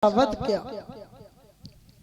वध किया।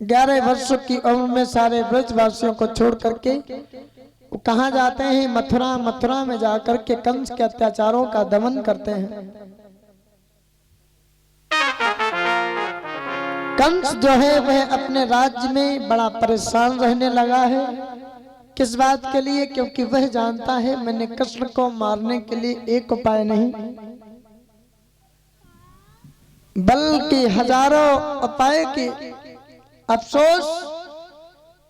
11 वर्षों की उम्र में सारे ब्रजवासियों को छोड़ करके वो कहाँ जाते हैं? मथुरा। मथुरा में जाकर के कंस के अत्याचारों का दमन करते हैं। कंस जो है वह अपने राज्य में बड़ा परेशान रहने लगा है। किस बात के लिए? क्योंकि वह जानता है मैंने कृष्ण को मारने के लिए एक उपाय नहीं बल्कि हजारों उपाय की। अफसोस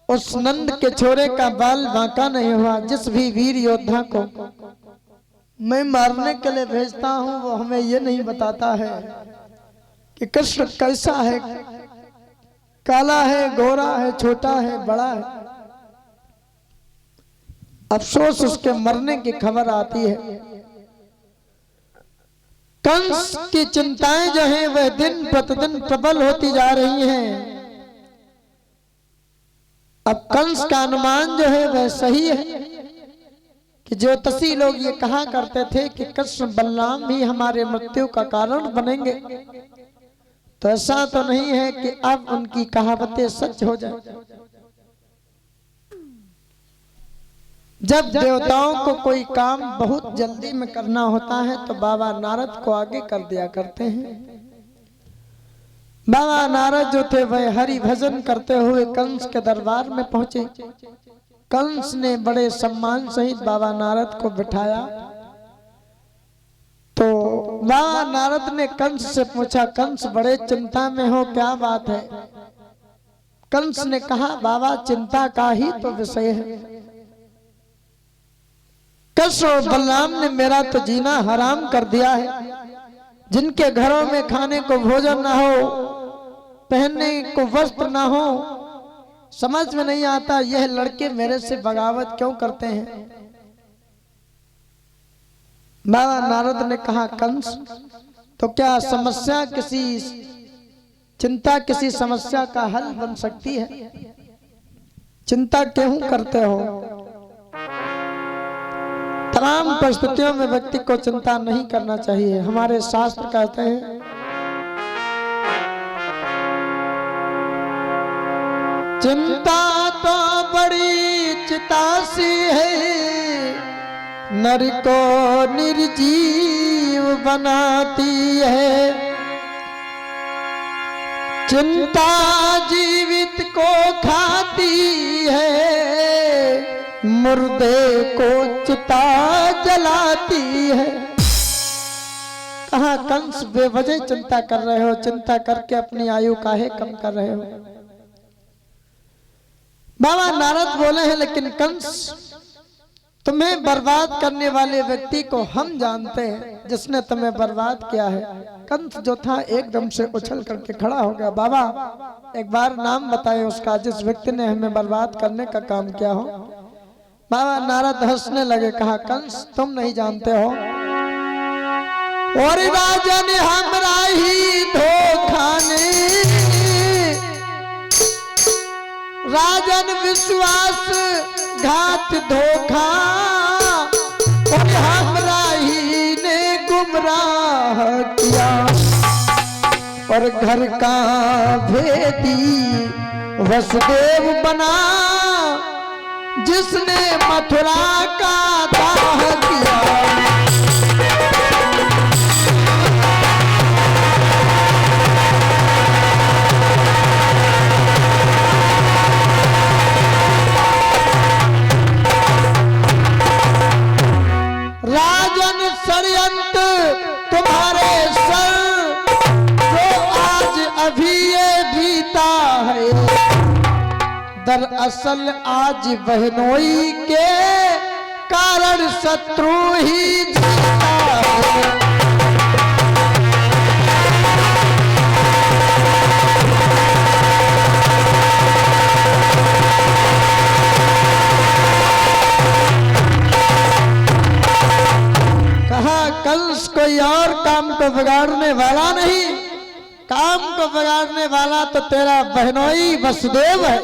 उस नंद के छोरे का बाल बांका नहीं हुआ। जिस भी वीर योद्धा को मैं मारने के लिए भेजता हूं वो हमें ये नहीं बताता है कि कृष्ण कैसा है, काला है, गोरा है, छोटा है, बड़ा है। अफसोस उसके मरने की खबर आती है। कंस की चिंताएं जो हैं वह दिन प्रतिदिन प्रबल होती जा रही हैं। अब कंस का अनुमान जो है वह सही है कि ज्योतिषी लोग ये कहा करते थे कि कृष्ण बलराम भी हमारे मृत्यु का कारण बनेंगे। तो ऐसा तो नहीं है कि अब उनकी कहावतें सच हो जाए। जब देवताओं को कोई काम बहुत जल्दी में करना होता है तो बाबा नारद को आगे कर दिया करते हैं। बाबा नारद जो थे वह हरि भजन करते हुए कंस के दरबार में पहुंचे। कंस ने बड़े सम्मान सहित बाबा नारद को बिठाया। तो बाबा नारद ने कंस से पूछा, कंस बड़े चिंता में हो, क्या बात है? कंस ने कहा, बाबा चिंता का ही तो विषय है। कृष्ण और बलराम ने मेरा तो जीना हराम कर दिया है। जिनके घरों में खाने को भोजन ना हो, पहनने को वस्त्र ना हो, समझ में नहीं आता यह लड़के मेरे से बगावत क्यों करते हैं। बाबा नारद ने कहा, कंस तो क्या समस्या किसी चिंता किसी समस्या का हल बन सकती है? चिंता क्यों करते हो? तमाम परिस्थितियों में व्यक्ति को चिंता नहीं करना चाहिए। हमारे शास्त्र कहते हैं चिंता तो बड़ी चितासी है, नर को निर्जीव बनाती है। चिंता जीवित को खाती है, मुर्दे को चिता जलाती है। कहा कंस बेवजह चिंता कर रहे हो? चिंता करके अपनी आयु काहे कम कर रहे हो? बाबा नारद बोले हैं, लेकिन कंस तुम्हें बर्बाद करने वाले व्यक्ति को हम जानते हैं, जिसने तुम्हें बर्बाद किया है। कंस जो था एकदम से उछल करके खड़ा हो गया। बाबा एक बार नाम बताए उसका, जिस व्यक्ति ने हमें बर्बाद करने का काम किया हो। बाबा नारद हंसने लगे, कहा कंस तुम नहीं जानते हो, और राजन हमरा ही धोखाने, राजन विश्वास घात धोखा, और हमरा ही ने गुमराह किया, और घर का भेदी वसुदेव बना, जिसने मथुरा का दाह किया। राजन षड्यंत्र तुम्हारे सर, जो आज अभी ये बीता है, दरअसल आज बहनोई के कारण शत्रु ही जीता है। कहा कंस कोई और काम को बिगाड़ने वाला नहीं, काम को बिगाड़ने वाला तो तेरा बहनोई वसुदेव है।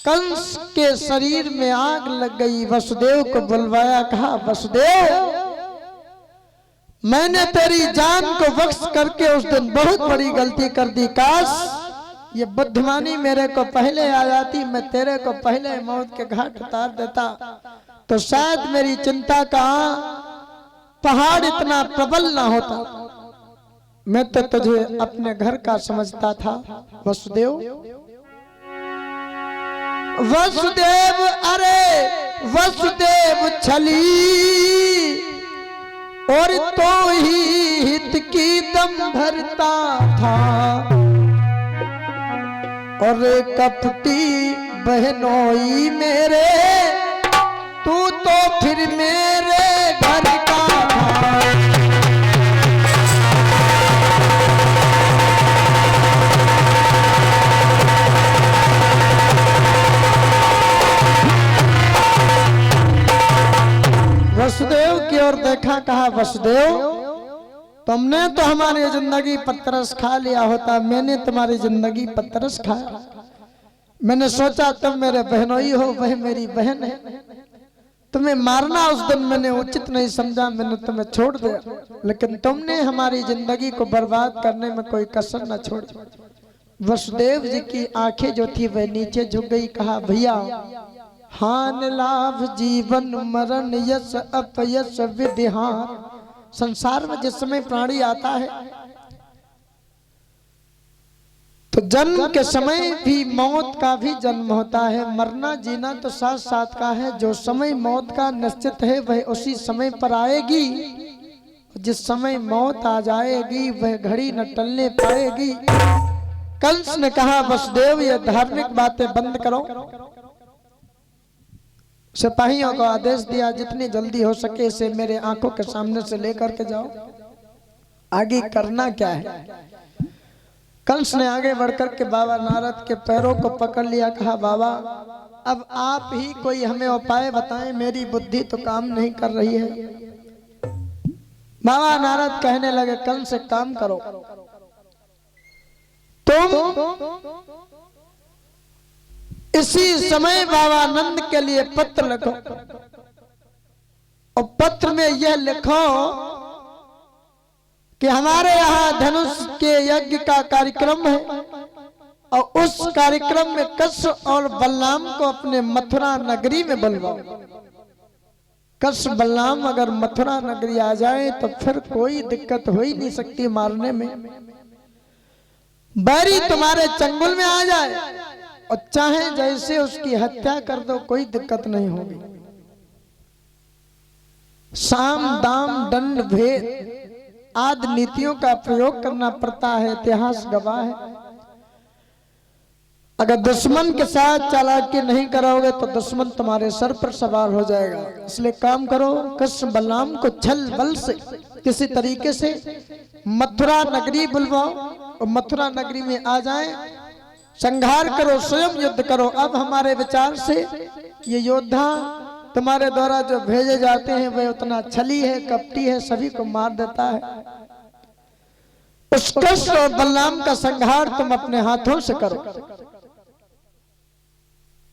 कंस के शरीर में आग लग गई। वसुदेव को बुलवाया, कहा वसुदेव मैंने तेरी जान को बख्श करके उस दिन बहुत बड़ी गलती कर दी। काश ये बुद्धिमानी मेरे को पहले आ जाती, मैं तेरे को पहले मौत के घाट उतार देता तो शायद मेरी चिंता का पहाड़ इतना प्रबल ना होता। मैं तो तुझे अपने घर का समझता था वसुदेव। वसुदेव अरे वसुदेव छली और तो ही हित की दम भरता था, और कपटी बहनोई मेरे तू तो फिर मेरे घर का था। वसुदेव की ओर देखा, कहा वसुदेव तुमने तो हमारी जिंदगी पर तरस खा लिया होता, मैंने तुम्हारी जिंदगी पर तरस खाया। मैंने सोचा तुम मेरे बहनोई हो, वह मेरी बहन है। तुम्हें मारना उस दिन मैंने उचित नहीं समझा, मैंने तुम्हें छोड़ दिया, लेकिन तुमने हमारी जिंदगी को बर्बाद करने में कोई कसर न छोड़ी। वसुदेव जी की आंखें जो थी वह नीचे झुक गई। कहा भैया हान लाभ जीवन मरण यश अपयश विधिहार। संसार में जिस समय प्राणी आता है तो जन्म के समय भी मौत का भी जन्म होता है, मरना जीना तो साथ साथ का है। जो समय मौत का निश्चित है वह उसी समय पर आएगी, जिस समय मौत आ जाएगी वह घड़ी न टलने पाएगी। कंस ने कहा वसुदेव ये धार्मिक बातें बंद करो। सिपाहियों को आदेश दिया जितनी जल्दी हो सके इसे मेरे आंखों के सामने से लेकर के जाओ, आगे करना क्या है। कंस ने आगे बढ़कर के बाबा नारद के पैरों को पकड़ लिया। कहा बाबा अब आप ही कोई हमें उपाय बताएं, मेरी बुद्धि तो काम नहीं कर रही है। बाबा नारद कहने लगे कंस एक काम करो, तुम इसी समय बाबा नंद के लिए पत्र लिखो और पत्र में यह लिखो कि हमारे यहाँ धनुष के यज्ञ का कार्यक्रम है और उस कार्यक्रम में कस्य और बलराम को अपने मथुरा नगरी में बुलवाओ। कस्य बलराम अगर मथुरा नगरी आ जाए तो फिर कोई दिक्कत हो ही नहीं सकती मारने में। बैरी तुम्हारे चंगुल में आ जाए और चाहे जैसे उसकी हत्या कर दो, कोई दिक्कत नहीं होगी। साम दाम दंड भेद आदि नीतियों का प्रयोग करना पड़ता है, इतिहास गवाह है। अगर दुश्मन के साथ चालाकी नहीं करोगे तो दुश्मन तुम्हारे सर पर सवार हो जाएगा। इसलिए काम करो, कस्य बलराम को छल बल से किसी तरीके से मथुरा नगरी बुलवाओ और मथुरा नगरी में आ जाए, संहार करो, स्वयं युद्ध करो। अब हमारे विचार से ये योद्धा तुम्हारे द्वारा जो भेजे जाते हैं वह उतना छली है, कपटी है, सभी को मार देता है। उस कस्य और बलराम का संहार तुम अपने हाथों से करो।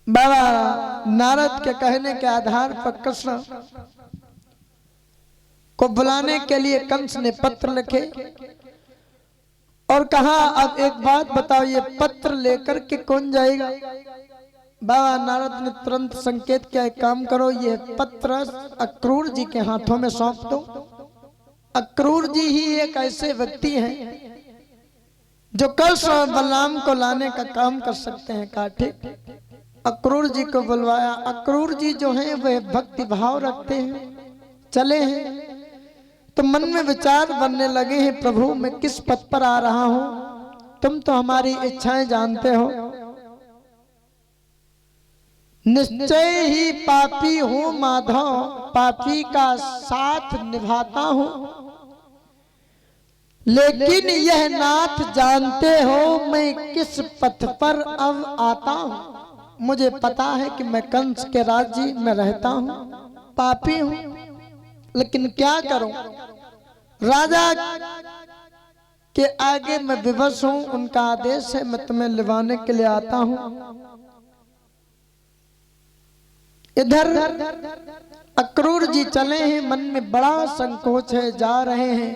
बाबा नारद के कहने के आधार पर कृष्ण को बुलाने के लिए कंस ने पत्र लिखे और कहा अब एक बात बताओ, ये पत्र लेकर के कौन जाएगा। बाबा नारद ने तुरंत संकेत किया, एक काम करो ये पत्र अक्रूर जी के हाथों में सौंप दो। अक्रूर जी ही एक ऐसे व्यक्ति हैं जो कस्य और बलराम को लाने का काम कर सकते हैं। कहा ठीक। अक्रूर जी को बुलवाया। अक्रूर जी जो हैं वह भक्ति भाव रखते हैं, चले हैं तो मन में विचार बनने लगे हैं, प्रभु मैं किस पथ पर आ रहा हूं, तुम तो हमारी इच्छाएं जानते हो। निश्चय ही पापी हूं माधव, पापी का साथ निभाता हूं, लेकिन यह नाथ जानते हो मैं किस पथ पर अब आता हूं। मुझे पता है कि मैं कंस के राज्य में रहता हूं, पापी हूं, लेकिन क्या करूं, राजा के आगे मैं विवश हूं, उनका आदेश है मैं तुम्हें लिवाने के लिए आता हूं। इधर अक्रूर जी चले हैं, मन में बड़ा संकोच है, जा रहे हैं।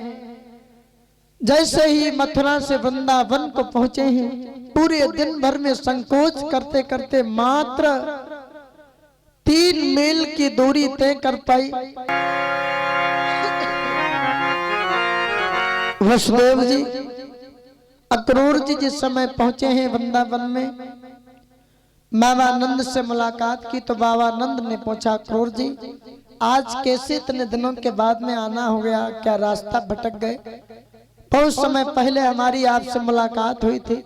जैसे ही मथुरा से वृंदावन को पहुंचे हैं, पूरे दिन भर में संकोच करते करते मात्र 3 मील की दूरी तय कर पाई। वसुदेव जी अक्रूर जी जिस समय पहुंचे हैं वृंदावन में, बाबा नंद से मुलाकात की तो बाबा नंद ने पूछा, अक्रूर जी आज कैसे इतने दिनों के बाद में आना हो गया, क्या रास्ता भटक गए? बहुत समय पहले हमारी आपसे मुलाकात हुई थी।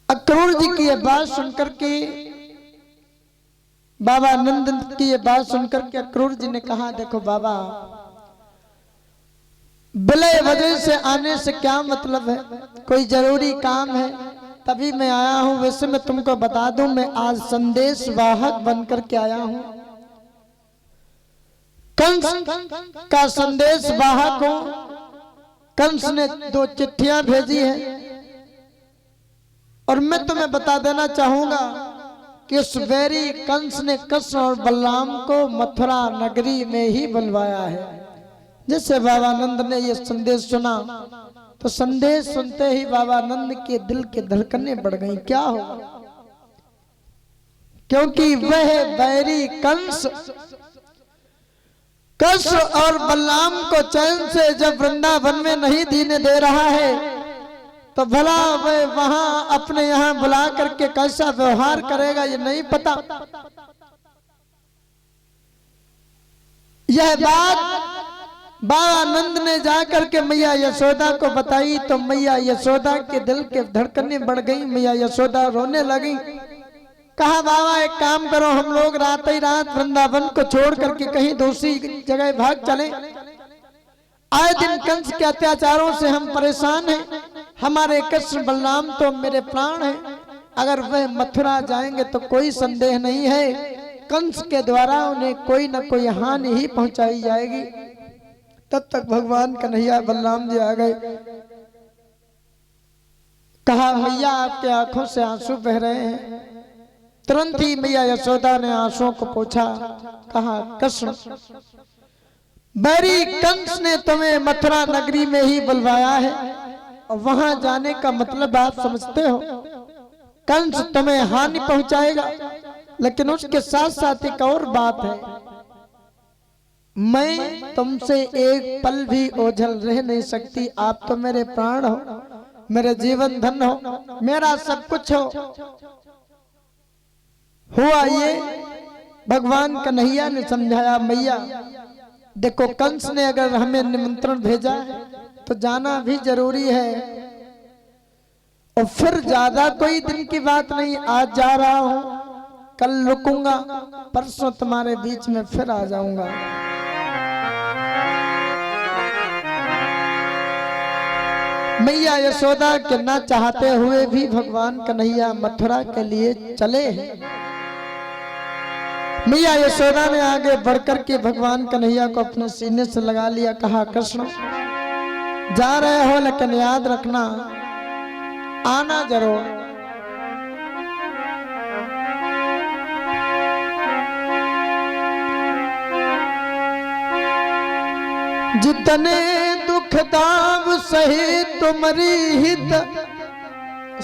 अक्रूर जी की ये बात सुनकर के, बाबा नंद की ये बात सुनकर के अक्रूर जी ने कहा, देखो बाबा, बिले वजह से आने से क्या मतलब है, कोई जरूरी काम है तभी मैं आया हूं। वैसे मैं तुमको बता दूं, मैं आज संदेश वाहक बनकर के आया हूं, कंस का संदेश वाहक हूं। कंस ने 2 चिट्ठियां भेजी है और मैं तुम्हें बता देना चाहूंगा कि उस वैरी कंस ने कृष्ण और बलराम को मथुरा नगरी में ही बुलवाया है। जिससे बाबा नंद ने ये संदेश सुना तो संदेश सुनते ही बाबा नंद के दिल के धड़कनें बढ़ गई। क्या होगा? क्योंकि वह बैरी कंस कृष्ण और बलराम को चैन से जब वृंदावन में नहीं जीने दे रहा है, तो भला वह वहां अपने यहां बुला करके कैसा व्यवहार करेगा ये नहीं पता। यह बात बाबा नंद ने जाकर के मैया यशोदा को बताई तो मैया यशोदा के दिल के धड़कनें बढ़ गई। मैया यशोदा रोने लगी। कहा, बाबा एक काम करो, हम लोग रात ही रात वृंदावन को छोड़ करके कहीं दूसरी जगह भाग चलें। आए दिन कंस के अत्याचारों से हम परेशान हैं। हमारे कृष्ण बलराम तो मेरे प्राण हैं। अगर वह मथुरा जाएंगे तो कोई संदेह नहीं है कंस के द्वारा उन्हें कोई न कोई हानि ही पहुंचाई जाएगी। तब तक भगवान कन्हैया बलराम जी आ गए। कहा, मैया आपके आंखों से आंसू बह रहे हैं। तुरंत ही मैया यशोदा ने आंसुओं को पोंछा। कहा, कृष्ण, बैरी कंस ने तुम्हें मथुरा नगरी में ही बुलवाया है और वहां जाने का मतलब आप समझते हो। कंस तुम्हें हानि पहुंचाएगा, लेकिन उसके साथ साथ एक और बात है, मैं तुमसे एक पल भी ओझल रह नहीं सकती। आप तो मेरे प्राण हो, मेरे जीवन धन हो, मेरा सब कुछ हो। हुआ ये, भगवान कन्हैया ने समझाया, मैया देखो कंस ने अगर हमें निमंत्रण भेजा है तो जाना भी जरूरी है। और फिर ज्यादा कोई दिन की बात नहीं, आज जा रहा हूं, कल रुकूंगा, परसों तुम्हारे बीच में फिर आ जाऊंगा। मैया यशोदा के न चाहते हुए भी भगवान कन्हैया मथुरा के लिए चले हैं। मैया यशोदा ने आगे बढ़कर के भगवान कन्हैया को अपने सीने से लगा लिया। कहा, कृष्ण जा रहे हो लेकिन याद रखना आना जरूर। जितने दुख दाव सही तुम्हारी हित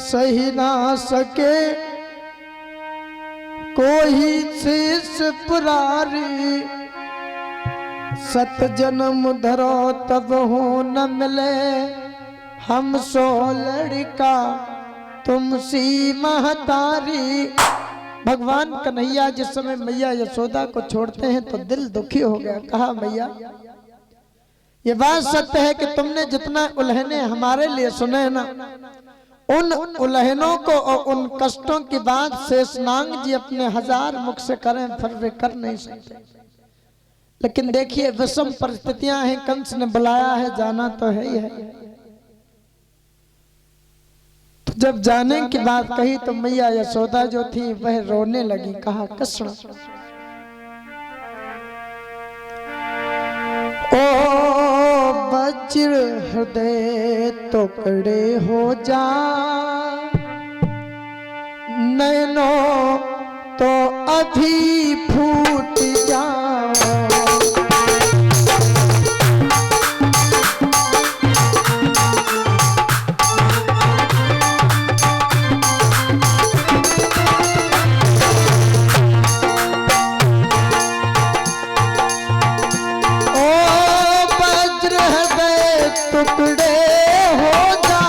सही ना सके, कोई शीश पुरारी, सत जन्म धरो तब हो न मिले, हम सो लड़का तुम सी महतारी। भगवान कन्हैया जिस समय मैया यशोदा को छोड़ते हैं तो दिल दुखी हो गया। कहा, मैया ये बात सत्य है कि तुमने जितना उल्हने हमारे लिए सुने ना, उन उल्हनों को और उन कष्टों की बात शेषनाग जी अपने 1000 मुख से करें फिर वे कर नहीं सकते। लेकिन देखिए विषम परिस्थितियां हैं, कंस ने बुलाया है, जाना तो है ही है। तो जब जाने की बात कही तो मैया यशोदा जो थी वह रोने लगी। कहा, कृष्ण वज्र हृदय टुकड़े हो जा, नैनो तो अभी फूट जाओ। टुकड़े हो जा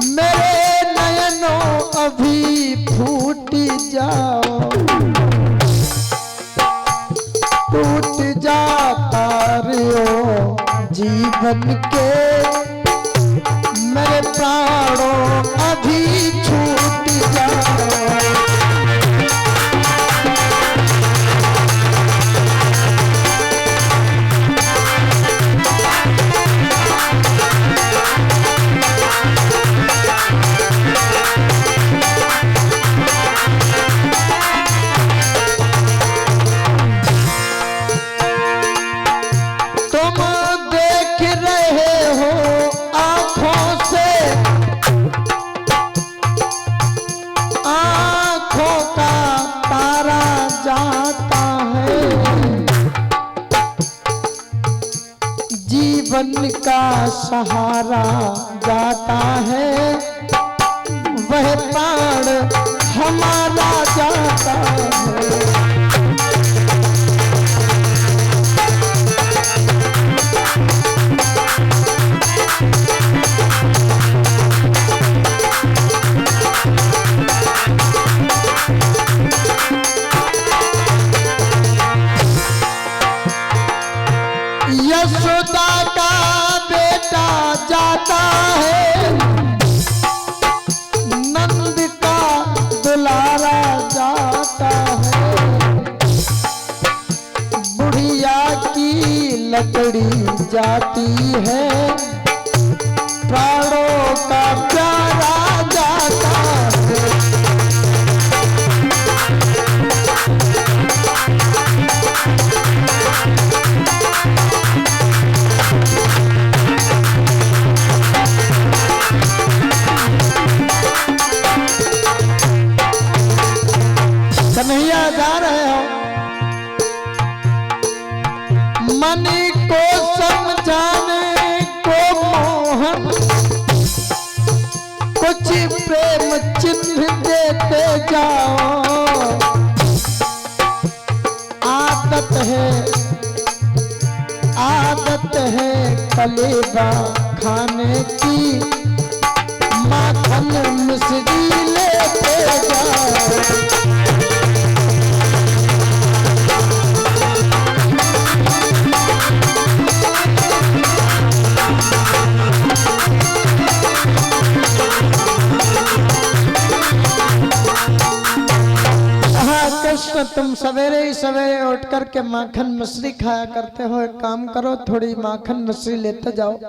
मेरे नयनों अभी फूट जाओ। टूट जाता रियो जीवन के मेरे प्राणों अभी छूट जाओ। जीवन का सहारा जाता है वह प्राण हमारा जाता है। यशोदा का बेटा जाता है नंद का दुलारा जाता है। बुढ़िया की लकड़ी जाती है प्राणों का प्यारा जाता है। कन्हैया जा रहे हो मन को समझाने को मोहन कुछ प्रेम चिन्ह देते जाओ। आदत है कलेबा खाने की माखन मिश्री लेते जाओ। कृष्ण तुम सवेरे ही सवेरे उठ करके माखन मिश्री खाया करते हो, एक काम करो थोड़ी माखन मिश्री लेते जाओ।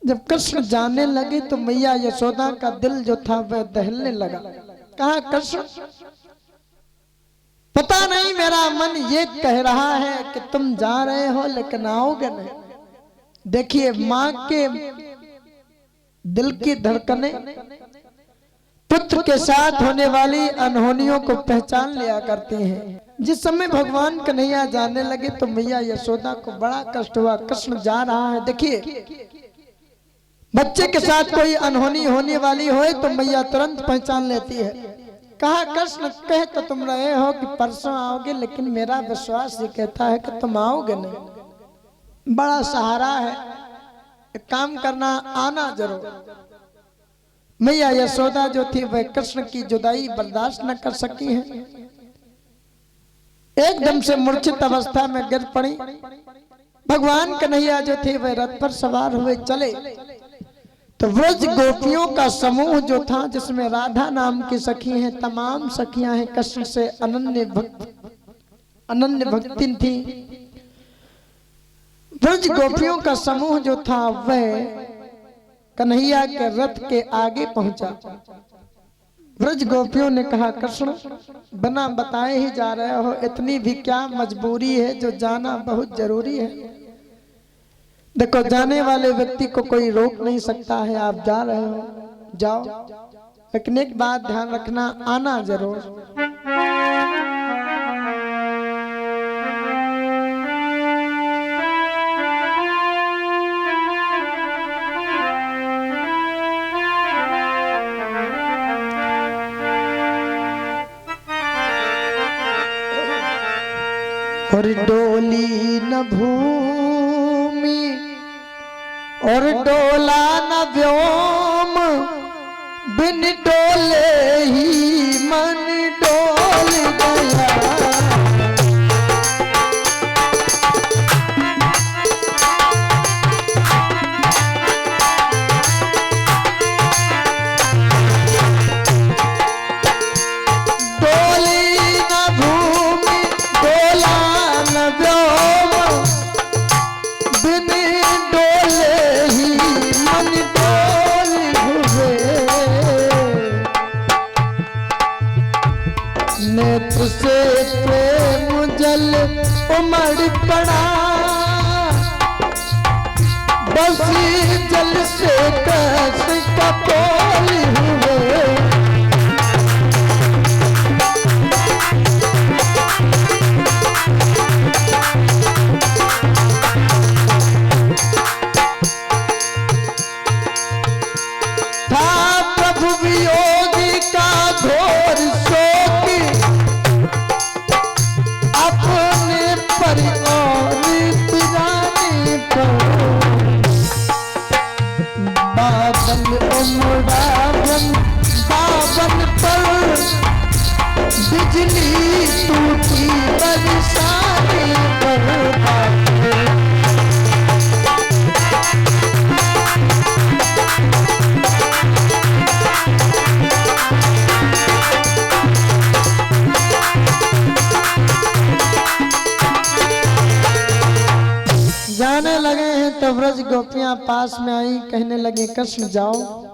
जब कृष्ण जाने लगे तो मैया यशोदा का दिल जो था वह दहलने लगा। कहा कृष्ण पता नहीं मेरा मन ये कह रहा है कि तुम जा रहे हो लेकिन आओगे नहीं। देखिए माँ के दिल की धड़कने पुत्र के साथ होने वाली अनहोनियों को पहचान लिया करती हैं। जिस समय भगवान कन्हैया जाने लगे तो मैया यशोदा को बड़ा कष्ट हुआ। कृष्ण जा रहा है, देखिए बच्चे के साथ कोई अनहोनी होने वाली हो तो मैया तुरंत पहचान लेती है। कहा कृष्ण कह तो तुम रहे हो कि परसों आओगे लेकिन मेरा विश्वास ये कहता है कि तुम आओगे नहीं। बड़ा सहारा है, एक काम करना आना जरूर। मैया यशोदा जो थी वह कृष्ण की जुदाई बर्दाश्त न कर सकी है, एकदम से मूर्छित अवस्था में गिर पड़ी। भगवान कन्हैया जो थे वह रथ पर सवार हुए चले तो व्रज गोपियों का समूह जो था जिसमें राधा नाम की सखी हैं, तमाम सखियां हैं, कृष्ण से अनन्य भक्ति थी। व्रज गोपियों का समूह जो था वह कन्हैया के रथ के आगे पहुंचा। व्रज गोपियों ने कहा कृष्ण बिना बताए ही जा रहे हो, इतनी भी क्या मजबूरी है जो जाना बहुत जरूरी है। देखो जाने वाले व्यक्ति को कोई रोक नहीं सकता है, आप जा रहे हो जाओ। लेकिन एक बात ध्यान रखना, आना जरूर। और डोली न भूमि और डोला न व्योम, बिन डोले ही मन डोल गया। नेत्र से प्रेम जल उमड़ पड़ा, बस जल से कस कपोल हुए। था प्रभु वियोगी का घोर शोक, अपने पर और पिराने पर। बादल उमड़ा बावन पर, बिजली टूटी बरसाने पर। जाने लगे हैं तो ब्रज गोपियां पास में आई, कहने लगे कृष्ण जाओ